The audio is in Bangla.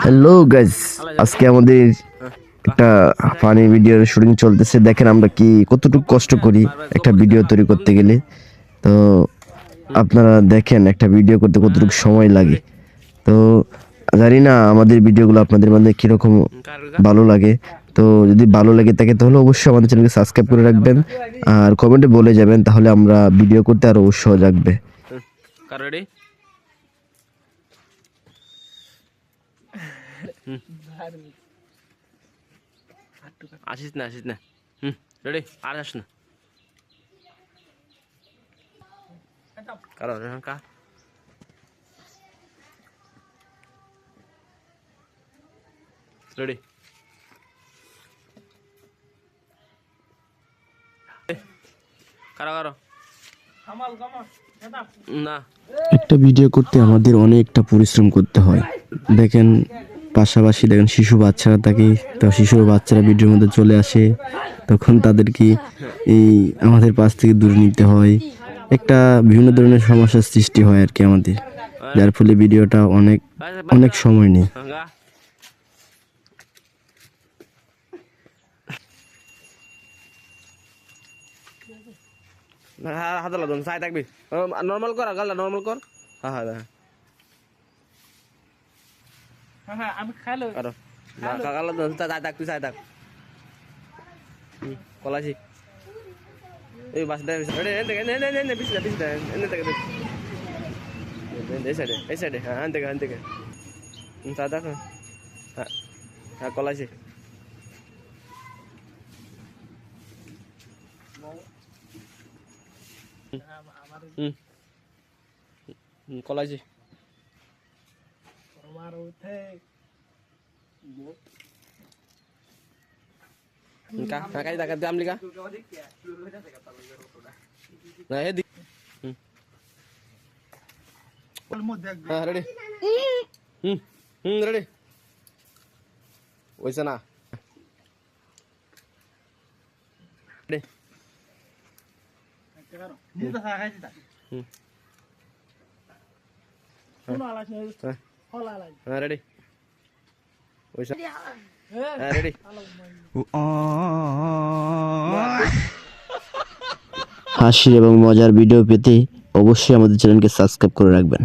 হ্যালো গাইস, আজকে আমাদের একটা ফানি ভিডিওর শুটিং চলতেছে। দেখেন আমরা কতটুকু কষ্ট করি একটা ভিডিও তৈরি করতে গেলে। তো আপনারা দেখেন একটা ভিডিও করতে কতটুকু সময় লাগে। তো জানি না আমাদের ভিডিওগুলো আপনাদের মধ্যে কিরকম ভালো লাগে। তো যদি ভালো লাগে থাকে তাহলে অবশ্যই আমাদের চ্যানেলকে সাবস্ক্রাইব করে রাখবেন আর কমেন্টে বলে যাবেন, তাহলে আমরা ভিডিও করতে আরো উৎসাহ জাগবে। আসিস না রেডি আর আস না কারো কা রেডি কারো না। একটা ভিডিও করতে আমাদের অনেকটা পরিশ্রম করতে হয়। দেখেন পাশাপাশি দেখেন শিশু বাচ্চারা থাকে, তো শিশু বাচ্চারা ভিডিওর মধ্যে চলে আসে, তখন তাদেরকে এই আমাদের পাশ থেকে দূরে নিতে হয়। একটা বিভিন্ন ধরনের সমস্যার সৃষ্টি হয় আর কি আমাদের, যার ফলে ভিডিওটা অনেক অনেক সময় নেয়। হাত লাগুন চাই থাকবি নর্মাল কর গালটা নর্মাল কর। হ্যাঁ হ্যাঁ আমি খাইলো কারো না কাকালা দন চাই থাক তুই চাই থাক কলাছি এই বাস দে রে নে বিশ দে এনে থেকে দে এই সাইডে হ্যাঁ আন থেকে চাই থাক। হ্যাঁ কলাছি কলাইছি কাকাই দেখা দাম লিখা না হে দি হ্যাঁ রেডি রেডি ওইসা না রেডি হ্যাঁ রেডি ওইসা হ্যাঁ রেডি। হাসি এবং মজার ভিডিও পেতে অবশ্যই আমাদের চ্যানেলকে সাবস্ক্রাইব করে রাখবেন।